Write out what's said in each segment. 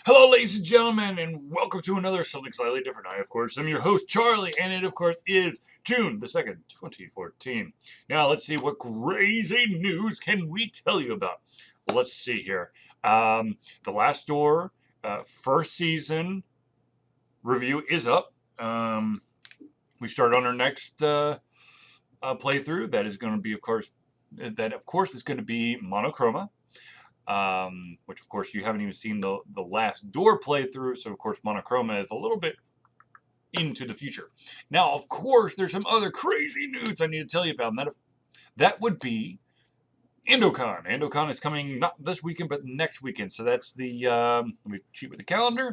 Hello, ladies and gentlemen, and welcome to another Something Slightly Different. I, of course, am your host, Charlie, and it, of course, is June the 2nd, 2014. Now, let's see what crazy news can we tell you about. Let's see here. The Last Door first season review is up. We start on our next playthrough. That is going to be, of course, is going to be MonoChroma. Which of course you haven't even seen the Last Door playthrough, so of course MonoChroma is a little bit into the future. Now, of course, there's some other crazy news I need to tell you about, and that would be AndoCon. AndoCon is coming not this weekend, but next weekend. So that's the let me cheat with the calendar.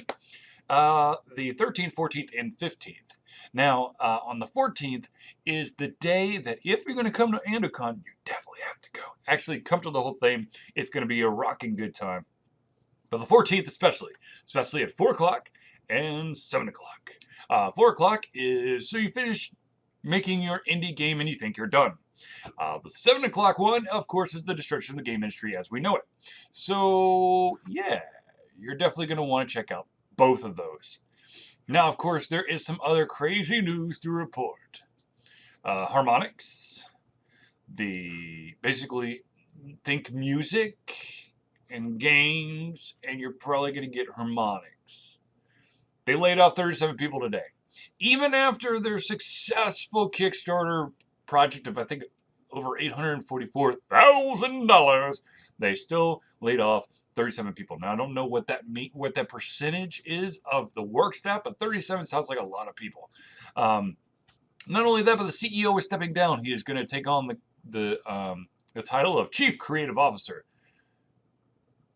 The 13th, 14th, and 15th. Now, on the 14th is the day that if you're going to come to AndoCon, you definitely have to go. Actually, come to the whole thing. It's going to be a rocking good time. But the 14th especially at 4 o'clock and 7 o'clock. 4 o'clock is so you finish making your indie game and you think you're done. The 7 o'clock one, of course, is the destruction of the game industry as we know it. So, yeah, you're definitely going to want to check out both of those. Now, of course, there is some other crazy news to report. Harmonix, basically think music and games, and you're probably going to get Harmonix. They laid off 37 people today. Even after their successful Kickstarter project of, I think, over $844,000, they still laid off 37 people. Now, I don't know what that percentage is of the work staff, but 37 sounds like a lot of people. Not only that, but the CEO is stepping down. He is going to take on the title of Chief Creative Officer,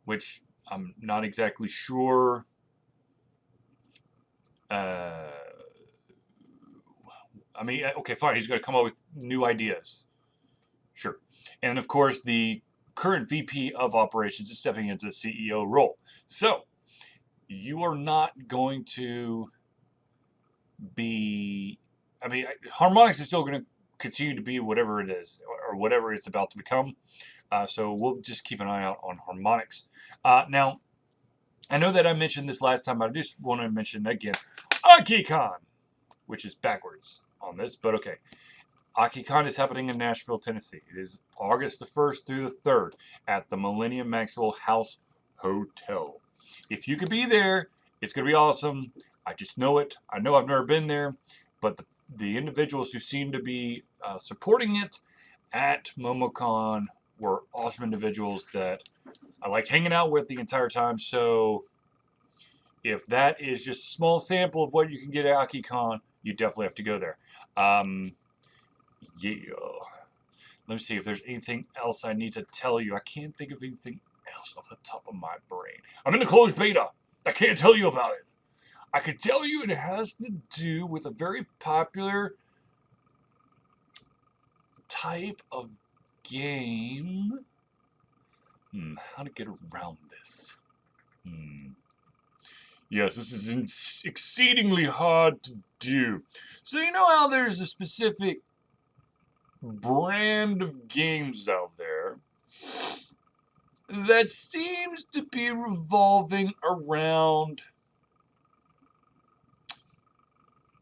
which I'm not exactly sure. I mean, okay, fine. He's going to come up with new ideas. Sure. And of course, the current VP of Operations is stepping into the CEO role. So, you are not going to be... I mean, Harmonix is still going to continue to be whatever it is, or whatever it's about to become. So, we'll just keep an eye out on Harmonix. Now, I know that I mentioned this last time, but I just want to mention again, AndoCon, which is backwards on this, but okay. AndoCon is happening in Nashville, Tennessee. It is August the 1st through the 3rd at the Millennium Maxwell House Hotel. If you could be there, it's going to be awesome. I just know it. I know I've never been there, but the individuals who seem to be supporting it at MomoCon were awesome individuals that I liked hanging out with the entire time. So if that is just a small sample of what you can get at AndoCon, you definitely have to go there. Yeah. Let me see if there's anything else I need to tell you. I can't think of anything else off the top of my brain. I'm in the closed beta. I can't tell you about it. I can tell you it has to do with a very popular type of game. How to get around this? Yes, this is exceedingly hard to do. So you know how there's a specific brand of games out there that seems to be revolving around,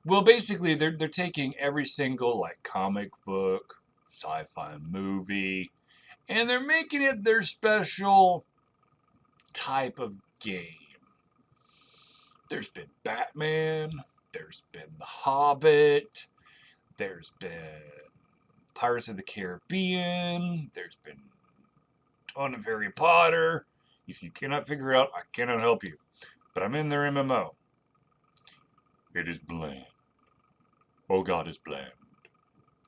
well, basically they're taking every single like comic book, sci-fi movie, and they're making it their special type of game. There's been Batman, there's been The Hobbit, there's been Pirates of the Caribbean, there's been a ton of Harry Potter. If you cannot figure out, I cannot help you. But I'm in their MMO. It is bland. Oh God, it's bland.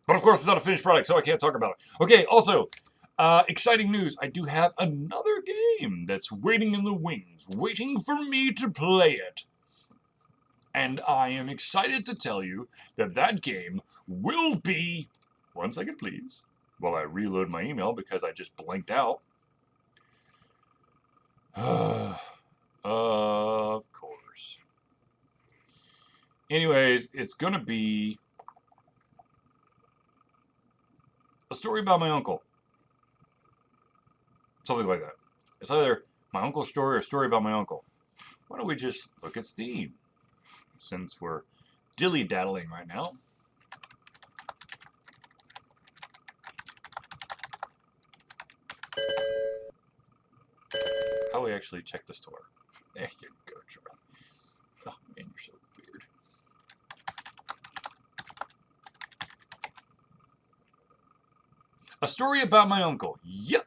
But of course, it's not a finished product, so I can't talk about it. Okay, also, exciting news. I do have another game that's waiting in the wings, waiting for me to play it. And I am excited to tell you that that game will be... One second, please, while I reload my email because I just blanked out. Of course. Anyways, it's going to be a story about my uncle. Something like that. It's either my uncle's story or a story about my uncle. why don't we just look at Steam, since we're dilly-daddling right now. How do we actually check the store? There you go, Charlie. Oh, man, you're so weird. A Story About My Uncle. Yep,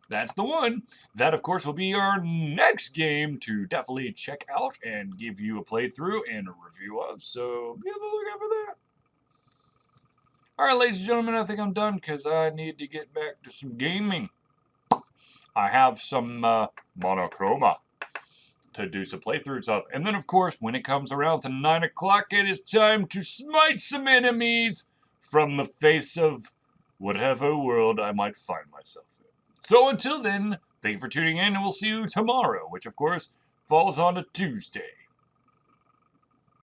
that's the one. That, of course, will be our next game to definitely check out and give you a playthrough and a review of. So be on the lookout for that. All right, ladies and gentlemen, I think I'm done because I need to get back to some gaming. I have some MonoChroma to do some playthroughs of. And then, of course, when it comes around to 9 o'clock, it is time to smite some enemies from the face of whatever world I might find myself in. So until then, thank you for tuning in, and we'll see you tomorrow, which, of course, falls on a Tuesday.